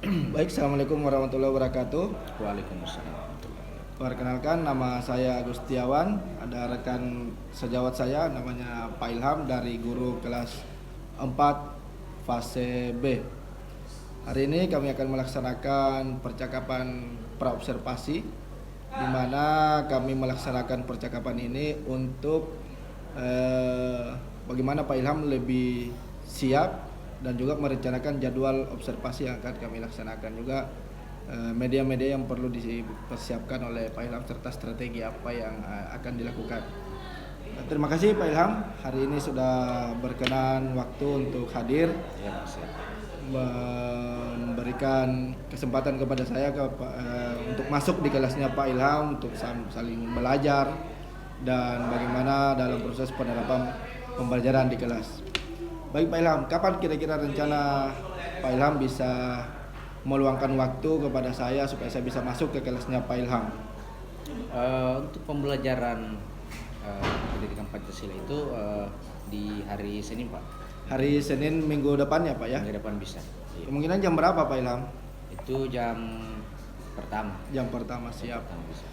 Baik, assalamualaikum warahmatullahi wabarakatuh. Waalaikumsalam. Perkenalkan, nama saya Agustiawan. Ada rekan sejawat saya namanya Pak Ilham dari guru kelas 4 fase B. Hari ini kami akan melaksanakan percakapan praobservasi, di mana kami melaksanakan percakapan ini untuk bagaimana Pak Ilham lebih siap dan juga merencanakan jadwal observasi yang akan kami laksanakan, juga media-media yang perlu dipersiapkan oleh Pak Ilham serta strategi apa yang akan dilakukan. Terima kasih Pak Ilham, hari ini sudah berkenan waktu untuk hadir, Ya, Mas. memberikan kesempatan kepada saya untuk masuk di kelasnya Pak Ilham, untuk saling belajar dan bagaimana dalam proses penerapan pembelajaran di kelas. Baik Pak Ilham, kapan kira-kira rencana Pak Ilham bisa meluangkan waktu kepada saya supaya saya bisa masuk ke kelasnya Pak Ilham? Untuk pembelajaran pendidikan Pancasila itu di hari Senin, Pak. Hari Senin minggu depan ya Pak ya? Minggu depan bisa. Iya. Kemungkinan jam berapa Pak Ilham? Itu jam pertama. Jam pertama, siap. Pertama bisa.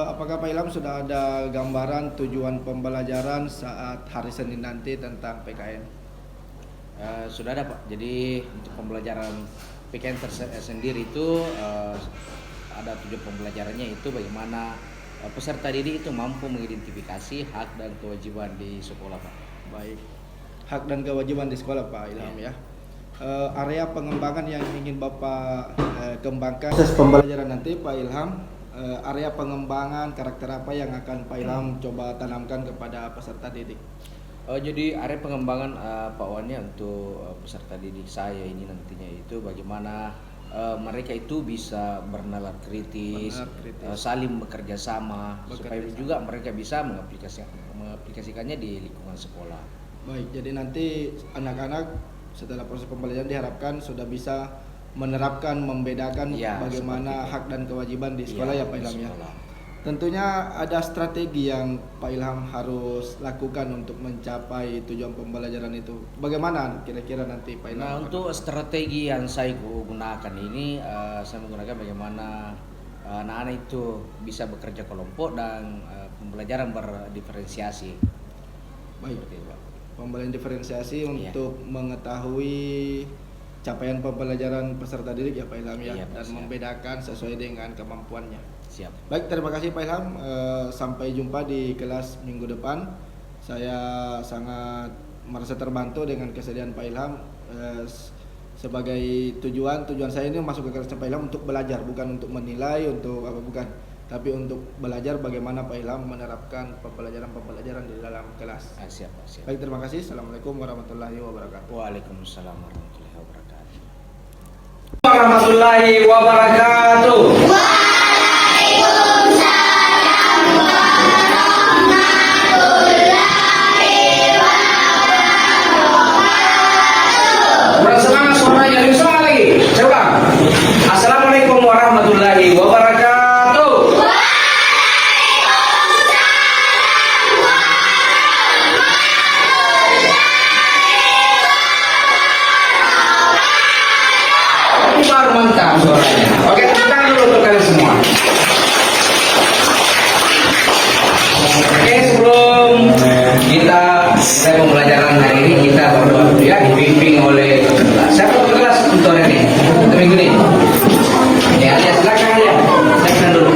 Apakah Pak Ilham sudah ada gambaran tujuan pembelajaran saat hari Senin nanti tentang PKN? Sudah ada, Pak. Jadi untuk pembelajaran PKN sendiri itu ada tujuan pembelajarannya, itu bagaimana peserta didik itu mampu mengidentifikasi hak dan kewajiban di sekolah, Pak. Baik, hak dan kewajiban di sekolah Pak Ilham ya. Area pengembangan yang ingin Bapak kembangkan proses pembelajaran nanti Pak Ilham, area pengembangan karakter apa yang akan Pak Ilham coba tanamkan kepada peserta didik? Jadi area pengembangan Pak Wannya untuk peserta didik saya ini nantinya itu bagaimana mereka itu bisa bernalar kritis, saling bekerja sama, supaya juga mereka bisa mengaplikasikannya di lingkungan sekolah. Baik, jadi nanti anak-anak setelah proses pembelajaran diharapkan sudah bisa menerapkan, membedakan Ya, bagaimana hak dan kewajiban di sekolah ya Pak Ilham ya. Tentunya ada strategi yang Pak Ilham harus lakukan untuk mencapai tujuan pembelajaran itu. Bagaimana kira-kira nanti Pak Ilham? Nah, untuk strategi yang saya gunakan ini, saya menggunakan bagaimana anak-anak itu bisa bekerja kelompok dan pembelajaran berdiferensiasi. Baik, Seperti itu, Pak. pembelajaran diferensiasi Iya. untuk mengetahui capaian pembelajaran peserta didik ya Pak Ilham ya, Iya, Pak, dan siap. membedakan sesuai dengan kemampuannya. Siap. Baik, terima kasih Pak Ilham. Sampai jumpa di kelas minggu depan. Saya sangat merasa terbantu dengan kesediaan Pak Ilham. Sebagai tujuan saya ini masuk ke kelas Pak Ilham untuk belajar, bukan untuk menilai, untuk apa, bukan, tapi untuk belajar bagaimana Pak Ilham menerapkan pembelajaran di dalam kelas. Siap, Pak. Siap. Baik, terima kasih. Assalamualaikum warahmatullahi wabarakatuh. Waalaikumsalam warahmatullahi wabarakatuh. Warahmatullahi wabarakatuh. Kurang semangat suaranya, lebih semangat lagi. Coba. Assalamualaikum warahmatullahi wabarakatuh. Baru mantap suaranya. Oke, tepuk tangan dulu untuk kalian semua. Oke, sebelum kita mulai pembelajaran hari ini, kita berdoa dulu ya, dibimbing oleh siapa kelas untuk hari ini, untuk minggu ini. Ya, silakan ya, silakan dulu.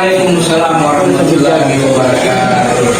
Waalaikumsalam warahmatullahi wabarakatuh.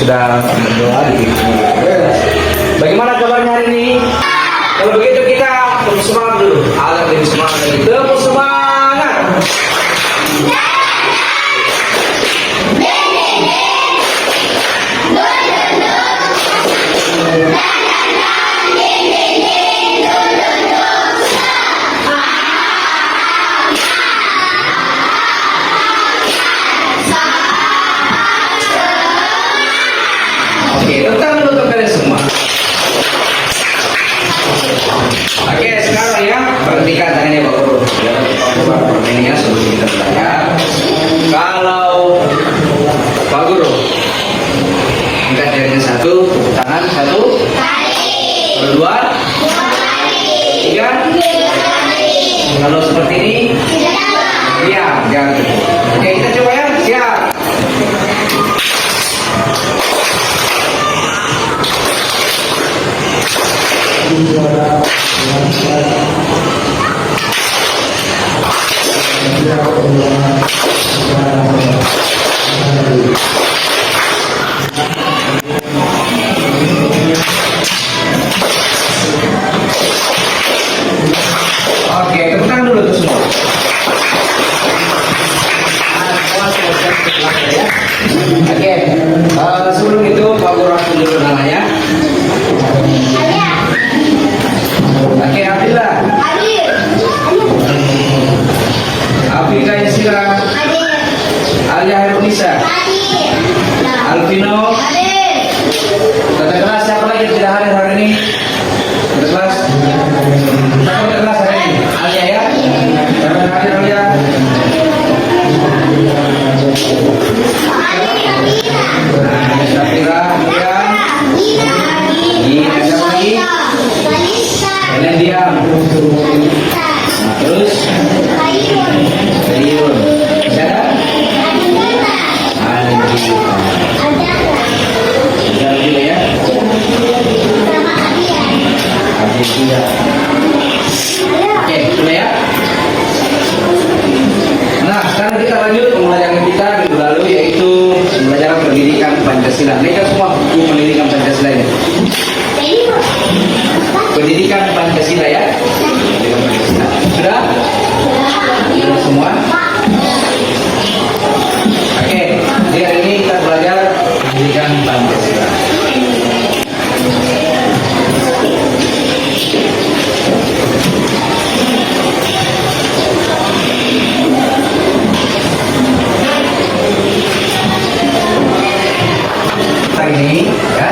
sudah berdoa di Bagaimana kabarnya hari ini? Kalau begitu kita tepuk semangat dulu. Agar lebih semangat lagi. Tepuk semangat. Oke, tentang dulu untuk kalian semua. Oke, sekarang ya, perhatikan tangannya Pak Guru. Ya, Pak Guru permainannya sebelum kita belajar. Kalau Pak Guru angkat jarinya satu, tangan satu, berdua, tiga. Kalau seperti ini, diam, jangan tepuk. Oke, kita coba ya, siap. Oke, tepuk tangan dulu tuh semua. Oke, sebelum itu Pak Guru langsung dulu namanya. Oke, Abdillah. Afrika Yasira. Alia Herunisa. Alvino. Tata kelas siapa lagi yang tidak hadir hari ini? Tata kelas. Siapa tata kelas hari ini? Alia ya. Siapa yang hadir Alia? Syafira, kemudian Gina, siapa lagi? Kalian diam. Nah, terus Sayun. Siapa? Jangan juga ya. Adil juga. Oke, sudah ya. Nah, sekarang kita lanjut pembelajaran kita minggu lalu, yaitu pembelajaran pendidikan Pancasila. Mereka semua buku pendidikan Pancasila ini. Pendidikan Pancasila ya. Pendidikan Pancasila. Sudah? Sudah semua? Oke, jadi hari ini kita belajar pendidikan Pancasila. Hari ini ya.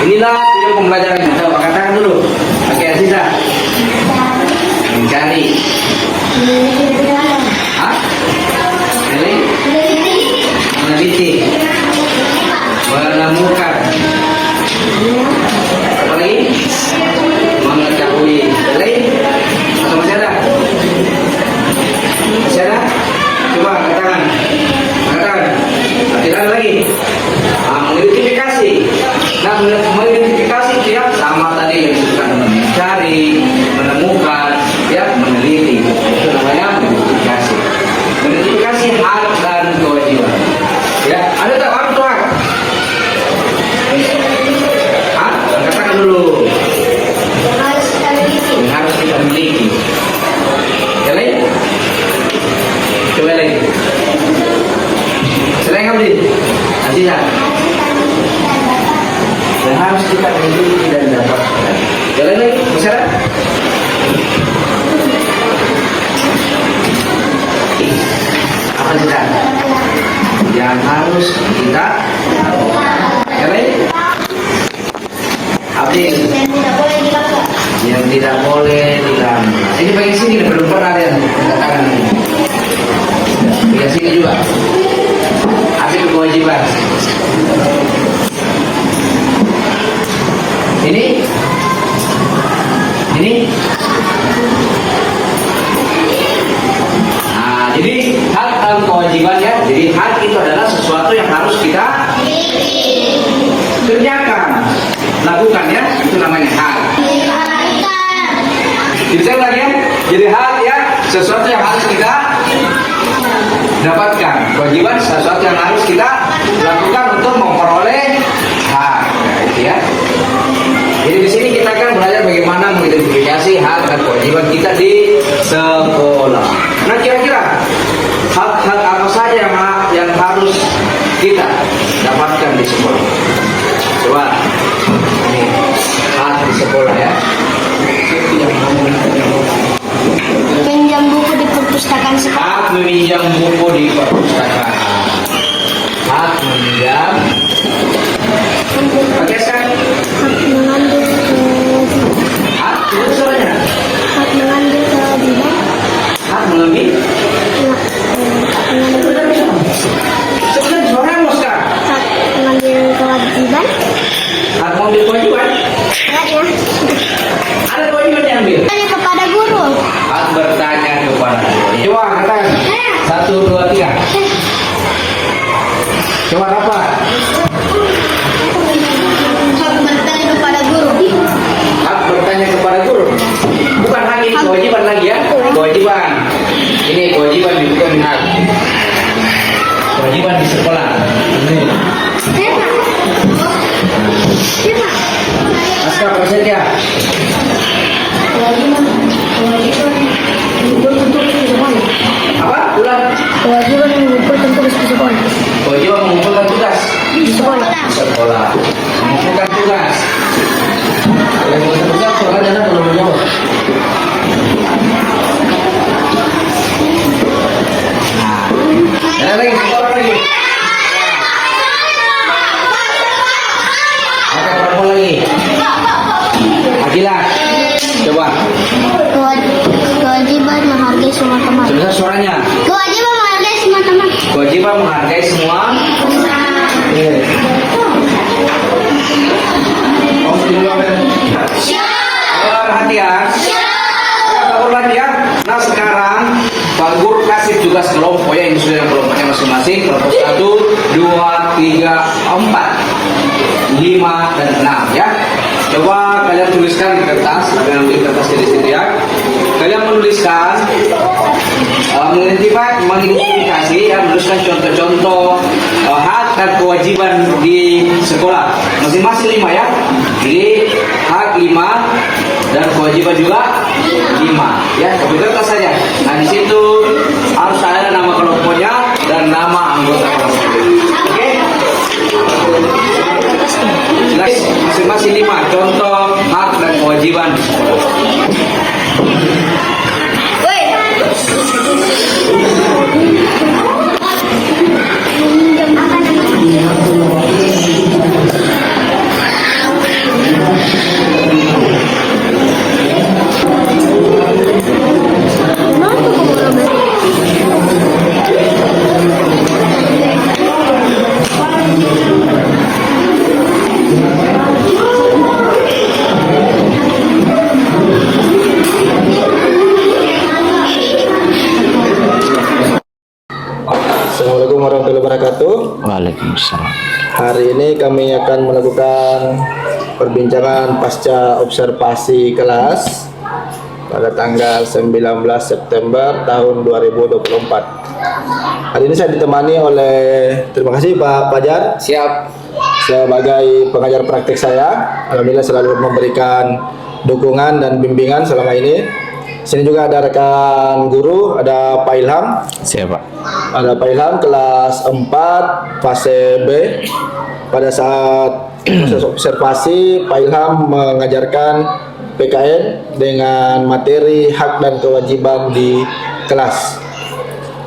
Inilah video pembelajaran kita. Katakan dulu. Oke, Aziza. Mencari. Hah? Meneliti. Menemukan. Apa lagi? Mengetahui. Lain? Atau masih ada? Masih ada? Coba katakan. Katakan. Tidak ada lagi. Mengidentifikasi. Nah, mengidentifikasi dia sama tadi yang disebutkan mencari, menemukan, ya, meneliti. Itu namanya mengidentifikasi. Mengidentifikasi hak dan kewajiban. Ya, ada tak hak tuh hak? Hak? Katakan dulu. Yang harus kita miliki. Ya lain? Coba lagi. Selain Abdi, Aziza. Dan harus kita miliki dan dapatkan. Jalan lagi, masyarakat. Apa kita? Yang harus kita jalan. Abdi. Yang tidak boleh dilanggar. Ini bagian sini, belum pernah ada yang katakan ini. Bagian sini juga. Abdi kewajiban. Jadi hak dan kewajiban ya. Jadi hak itu adalah sesuatu yang harus kita kerjakan, lakukan ya. Itu namanya hak. Bisa lagi ya. Jadi hak ya sesuatu yang harus kita dapatkan. Kewajiban sesuatu yang harus kita lakukan untuk memperoleh hak. Nah, itu ya. Jadi di sini kita akan belajar bagaimana mengidentifikasi hak dan kewajiban kita di sekolah. Nah, kira-kira hak-hak apa saja yang harus kita dapatkan di sekolah? Coba ini hak di sekolah ya. Pinjam buku di perpustakaan sekolah. Hak meminjam buku di perpustakaan. Hak meminjam. Oke sekarang. Hak mengambil kewajiban. Hak itu soalnya. Hak mengambil kewajiban. Hak mengambil. Sebenarnya suara mau sekarang. Hak mengambil kewajiban. Hak mengambil kewajiban. Beratnya. Ada kewajiban diambil. Tanya kepada guru. Hak bertanya kepada guru. Coba katakan. 1, 2, 3. Coba apa? Hak bertanya kepada guru. Hak bertanya kepada guru. Bukan hak ini kewajiban lagi ya. Kewajiban. Ini kewajiban bukan hak. Kewajiban di sekolah. Ini. Siapa? Siapa? Askar Prasetya. Kewajiban. Kewajiban untuk di sekolah. Apa? Ulang. Kewajiban mengumpulkan tugas di sekolah. Kewajiban mengumpulkan tugas Di sekolah. di sekolah. Mengumpulkan tugas. Yang bersangkutan soalnya jangan belum menjawab. Nah, ada lagi satu orang lagi. Oke, perempuan lagi. Akila, coba. Kewajiban menghargai semua teman. Sebesar suaranya. Kewajiban menghargai semua teman. Kewajiban menghargai semua. Oh, perhatian. Perhatian. Nah sekarang Pak Guru kasih tugas kelompok ya, ini sudah kelompoknya masing-masing. Kelompok 1, 2, 3, 4, 5 dan 6 ya. Coba kalian tuliskan di kertas, kalian ambil kertas di situ ya. Kalian menuliskan mengidentifikasi ya, menuliskan contoh-contoh hak dan kewajiban di sekolah. Masing-masing 5 ya. Jadi hak 5 dan kewajiban juga 5 ya. Satu kertas saja. Nah di situ harus ada nama kelompoknya dan nama anggota kelompok. Oke? Jelas masing-masing 5 contoh hak dan kewajiban. Assalamualaikum warahmatullahi wabarakatuh. Waalaikumsalam. Hari ini kami akan melakukan perbincangan pasca observasi kelas pada tanggal 19 September tahun 2024. Hari ini saya ditemani oleh, terima kasih Pak Fajar, Siap. sebagai pengajar praktik saya. Alhamdulillah selalu memberikan dukungan dan bimbingan selama ini. Sini juga ada rekan guru, ada Pak Ilham. Siapa? Ada Pak Ilham kelas 4 fase B. Pada saat proses observasi, Pak Ilham mengajarkan PKN dengan materi hak dan kewajiban di kelas.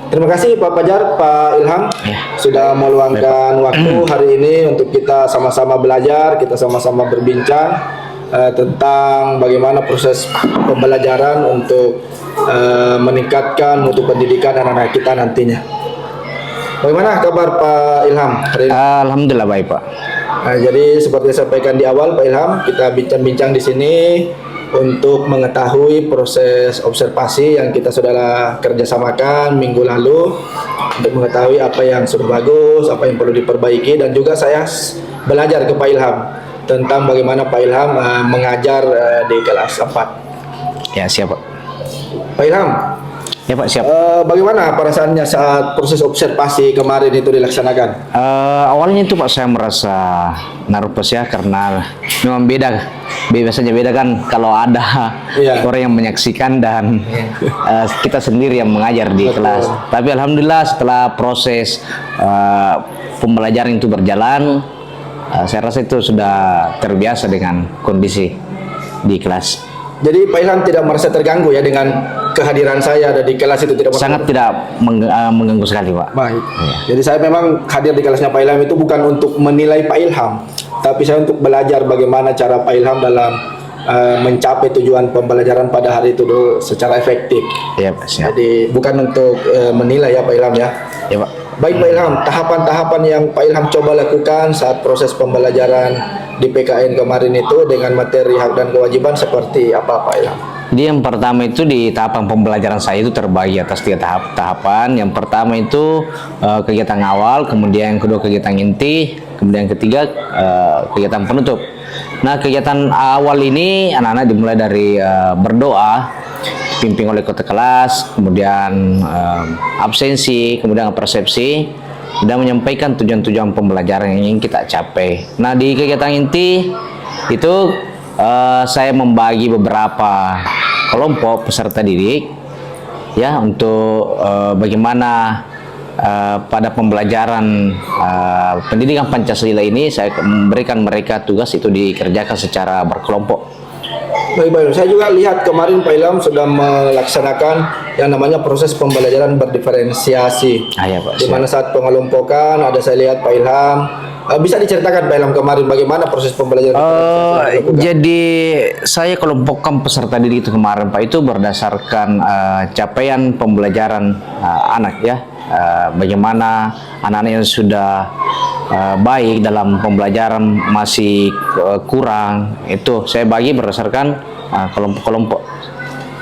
Terima kasih Pak Fajar, Pak Ilham sudah meluangkan waktu hari ini untuk kita sama-sama belajar, kita sama-sama berbincang tentang bagaimana proses pembelajaran untuk meningkatkan mutu pendidikan anak-anak kita nantinya. Bagaimana kabar Pak Ilham hari ini? Alhamdulillah baik Pak. Nah, jadi seperti yang saya sampaikan di awal Pak Ilham, kita bincang-bincang di sini untuk mengetahui proses observasi yang kita sudah kerjasamakan minggu lalu, untuk mengetahui apa yang sudah bagus, apa yang perlu diperbaiki, dan juga saya belajar ke Pak Ilham tentang bagaimana Pak Ilham mengajar di kelas 4. Ya, siap Pak. Pak Ilham, Ya Pak, siap. bagaimana perasaannya saat proses observasi kemarin itu dilaksanakan? Awalnya itu Pak saya merasa nervous ya, karena memang biasanya beda kan kalau ada Iya. orang yang menyaksikan dan kita sendiri yang mengajar di kelas. Tapi alhamdulillah setelah proses pembelajaran itu berjalan, saya rasa itu sudah terbiasa dengan kondisi di kelas. Jadi Pak Ilham tidak merasa terganggu ya dengan kehadiran saya ada di kelas itu, tidak merasa Sangat tidak mengganggu sekali Pak. baik. Jadi saya memang hadir di kelasnya Pak Ilham itu bukan untuk menilai Pak Ilham, tapi saya untuk belajar bagaimana cara Pak Ilham dalam mencapai tujuan pembelajaran pada hari itu secara efektif. Ya Pak, siap. Jadi bukan untuk menilai ya Pak Ilham ya. Ya Pak. Baik Pak Ilham, tahapan-tahapan yang Pak Ilham coba lakukan saat proses pembelajaran di PKN kemarin itu dengan materi hak dan kewajiban seperti apa Pak Ilham? Jadi yang pertama itu di tahapan pembelajaran saya itu terbagi atas 3 tahapan. Yang pertama itu kegiatan awal, kemudian yang kedua kegiatan inti, kemudian yang ketiga kegiatan penutup. Nah, kegiatan awal ini anak-anak dimulai dari berdoa, dipimpin oleh ketua kelas, kemudian absensi, kemudian persepsi, dan menyampaikan tujuan-tujuan pembelajaran yang ingin kita capai. Nah, di kegiatan inti itu saya membagi beberapa kelompok peserta didik ya untuk bagaimana pada pembelajaran pendidikan Pancasila ini saya memberikan mereka tugas itu dikerjakan secara berkelompok. Baik. Saya juga lihat kemarin Pak Ilham sudah melaksanakan yang namanya proses pembelajaran berdiferensiasi. Ya Pak. Di mana saat pengelompokan ada saya lihat Pak Ilham. Bisa diceritakan Pak Ilham kemarin bagaimana proses pembelajaran diferensiasi? Jadi saya kelompokkan peserta didik itu kemarin Pak itu berdasarkan capaian pembelajaran anak ya. Bagaimana anak-anak yang sudah baik dalam pembelajaran masih kurang, itu saya bagi berdasarkan kelompok-kelompok.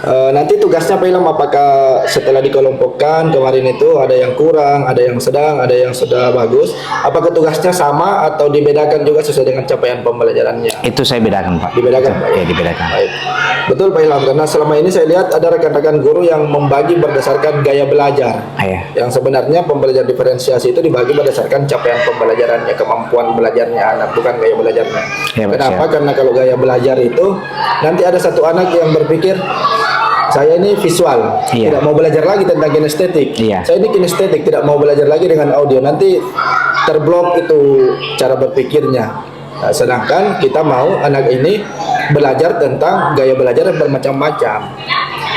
Nanti tugasnya Pak Ilham apakah setelah dikelompokkan kemarin itu ada yang kurang, ada yang sedang, ada yang sudah bagus, apakah tugasnya sama atau dibedakan juga sesuai dengan capaian pembelajarannya? Itu saya bedakan Pak. Dibedakan Pak? Ya, dibedakan. Baik. Betul Pak Ilham, karena selama ini saya lihat ada rekan-rekan guru yang membagi berdasarkan gaya belajar. Ya. Yang sebenarnya pembelajaran diferensiasi itu dibagi berdasarkan capaian pembelajarannya, kemampuan belajarnya anak, bukan gaya belajarnya. Ya, Pak, Kenapa? siap. Karena kalau gaya belajar itu nanti ada satu anak yang berpikir saya ini visual, Iya. tidak mau belajar lagi tentang kinestetik. Iya. Saya ini kinestetik, tidak mau belajar lagi dengan audio. Nanti terblok itu cara berpikirnya. Nah, sedangkan kita mau anak ini belajar tentang gaya belajar yang bermacam-macam.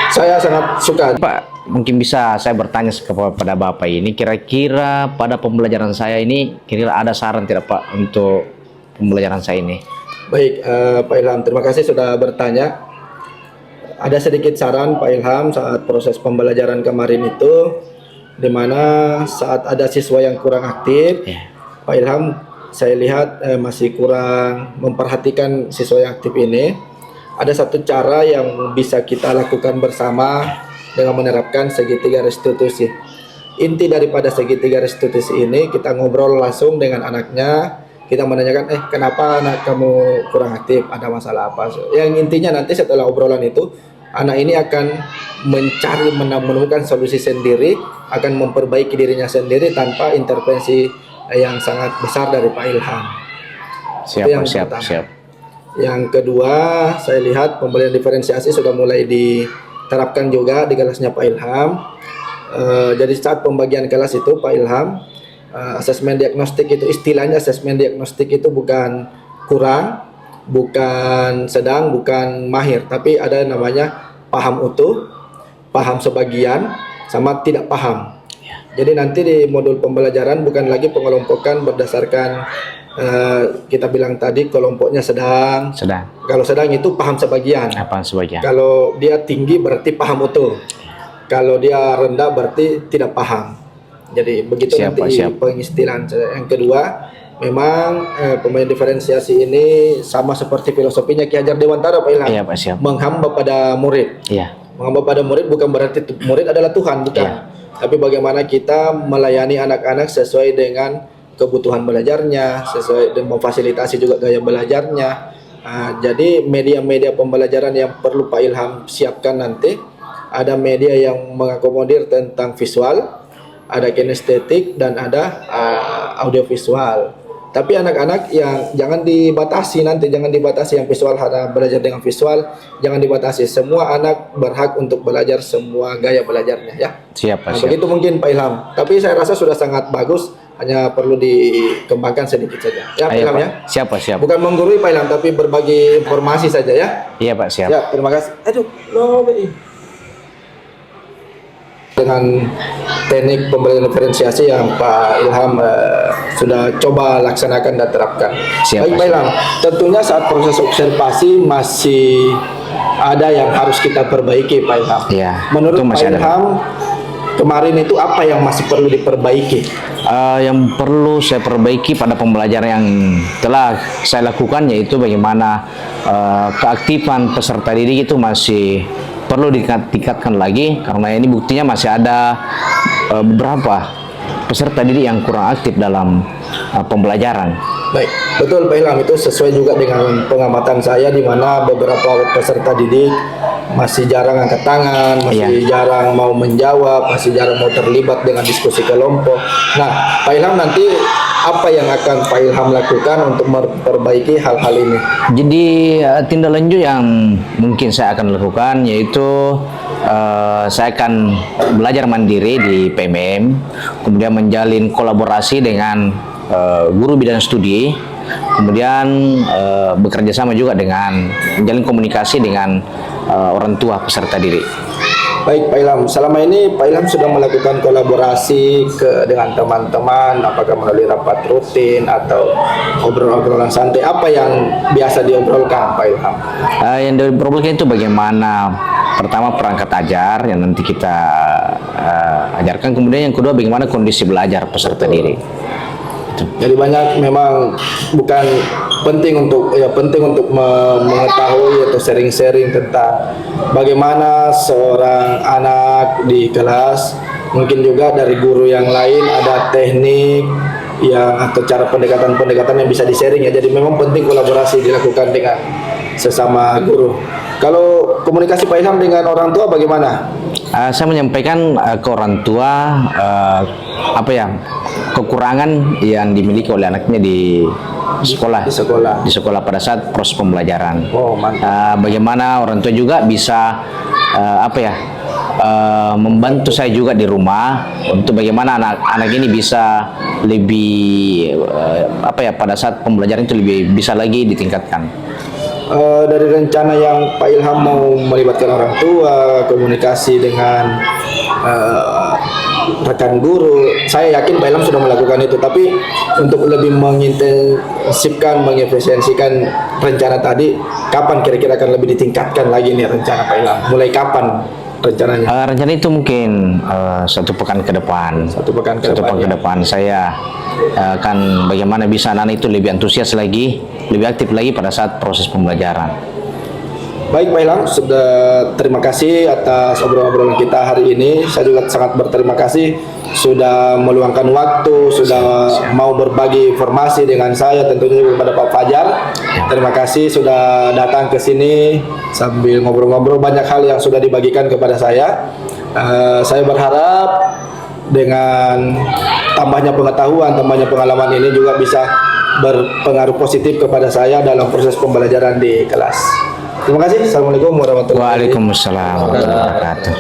Saya sangat suka. Pak, mungkin bisa saya bertanya kepada Bapak ini, kira-kira pada pembelajaran saya ini, kira-kira ada saran tidak Pak untuk pembelajaran saya ini? Baik, Pak Ilham, terima kasih sudah bertanya. Ada sedikit saran Pak Ilham saat proses pembelajaran kemarin itu, di mana saat ada siswa yang kurang aktif, Pak Ilham saya lihat masih kurang memperhatikan siswa yang aktif ini. Ada satu cara yang bisa kita lakukan bersama dengan menerapkan segitiga restitusi. Inti daripada segitiga restitusi ini, kita ngobrol langsung dengan anaknya. Kita menanyakan, kenapa anak kamu kurang aktif? Ada masalah apa? Yang intinya nanti setelah obrolan itu, anak ini akan menemukan solusi sendiri, akan memperbaiki dirinya sendiri tanpa intervensi yang sangat besar dari Pak Ilham. Itu yang pertama. Siap. Yang kedua, saya lihat pembelajaran diferensiasi sudah mulai diterapkan juga di kelasnya Pak Ilham. Jadi saat pembagian kelas itu Pak Ilham, asesmen diagnostik itu istilahnya asesmen diagnostik itu bukan kurang, bukan sedang, bukan mahir, tapi ada namanya paham utuh, paham sebagian, sama tidak paham. Jadi nanti di modul pembelajaran bukan lagi pengelompokan berdasarkan kita bilang tadi kelompoknya sedang. Kalau sedang itu paham sebagian. Paham sebagian. Kalau dia tinggi berarti paham utuh. Kalau dia rendah berarti tidak paham. Jadi begitu nanti pengistilahan. Yang kedua, memang pemain diferensiasi ini sama seperti filosofinya Ki Hajar Dewantara Pak Ilham. Iya Pak, siap. Menghamba pada murid. Iya. Menghamba pada murid bukan berarti murid adalah Tuhan, bukan. Iya. Tapi bagaimana kita melayani anak-anak sesuai dengan kebutuhan belajarnya, sesuai dan memfasilitasi juga gaya belajarnya. Jadi media-media pembelajaran yang perlu Pak Ilham siapkan nanti, ada media yang mengakomodir tentang visual, ada kinestetik, dan ada audiovisual. Tapi anak-anak yang jangan dibatasi nanti, jangan dibatasi yang visual hanya belajar dengan visual, jangan dibatasi. Semua anak berhak untuk belajar semua gaya belajarnya ya. Siap Pak, Nah, siap. begitu mungkin Pak Ilham. Tapi saya rasa sudah sangat bagus, hanya perlu dikembangkan sedikit saja. Ya Pak Ayo, Ilham Pak. ya. Siap Pak, siap. Bukan menggurui Pak Ilham, tapi berbagi informasi saja ya. Iya Pak, siap. Ya, terima kasih. Aduh, dengan teknik pembelajaran diferensiasi yang Pak Ilham sudah coba laksanakan dan terapkan. Siap, Baik Pak. Pak Ilham, tentunya saat proses observasi masih ada yang harus kita perbaiki Pak Ilham. Iya, Menurut itu Pak masih ada. Ilham, kemarin itu apa yang masih perlu diperbaiki? Yang perlu saya perbaiki pada pembelajaran yang telah saya lakukan, yaitu bagaimana keaktifan peserta didik itu masih perlu ditingkatkan lagi, karena ini buktinya masih ada beberapa peserta didik yang kurang aktif dalam pembelajaran. Baik, betul Pak Ilham, itu sesuai juga dengan pengamatan saya, di mana beberapa peserta didik masih jarang angkat tangan, masih jarang mau menjawab, masih jarang mau terlibat dengan diskusi kelompok. Nah, Pak Ilham, nanti apa yang akan Pak Ilham lakukan untuk memperbaiki hal-hal ini? Jadi tindak lanjut yang mungkin saya akan lakukan yaitu saya akan belajar mandiri di PMM, kemudian menjalin kolaborasi dengan guru bidang studi, kemudian bekerja sama juga dengan menjalin komunikasi dengan orang tua peserta didik. Baik Pak Ilham, selama ini Pak Ilham sudah melakukan kolaborasi dengan teman-teman, apakah melalui rapat rutin atau obrolan santai? Apa yang biasa diobrolkan Pak Ilham? Yang diobrolkan itu bagaimana pertama perangkat ajar yang nanti kita ajarkan, kemudian yang kedua bagaimana kondisi belajar peserta didik. Jadi banyak memang bukan penting untuk mengetahui atau sharing-sharing tentang bagaimana seorang anak di kelas, mungkin juga dari guru yang lain ada teknik yang atau cara pendekatan yang bisa di-sharing ya. Jadi memang penting kolaborasi dilakukan dengan sesama guru. Kalau komunikasi Pak Ilham dengan orang tua bagaimana? Saya menyampaikan ke orang tua kekurangan yang dimiliki oleh anaknya di sekolah pada saat proses pembelajaran. Oh, mantap. Bagaimana orang tua juga bisa membantu saya juga di rumah untuk bagaimana anak-anak ini bisa lebih pada saat pembelajaran itu lebih bisa lagi ditingkatkan. Dari rencana yang Pak Ilham mau melibatkan orang tua, komunikasi dengan rekan guru, saya yakin Pak Ilham sudah melakukan itu. Tapi untuk lebih mengintensifkan, mengefisiensikan rencana tadi, kapan kira-kira akan lebih ditingkatkan lagi nih rencana Pak Ilham? Mulai kapan rencananya? Rencana itu mungkin 1 pekan ke depan. 1 pekan ke depan saya akan bagaimana bisa anak itu lebih antusias lagi, lebih aktif lagi pada saat proses pembelajaran. Baik Pak Ilham, sudah terima kasih atas obrolan kita hari ini. Saya juga sangat berterima kasih sudah meluangkan waktu, sudah mau berbagi informasi dengan saya, tentunya juga kepada Pak Fajar. Terima kasih sudah datang ke sini sambil ngobrol-ngobrol, banyak hal yang sudah dibagikan kepada saya. Saya berharap dengan tambahnya pengetahuan, tambahnya pengalaman ini juga bisa berpengaruh positif kepada saya dalam proses pembelajaran di kelas. Terima kasih. Assalamualaikum warahmatullahi wabarakatuh. Waalaikumsalam warahmatullahi wabarakatuh.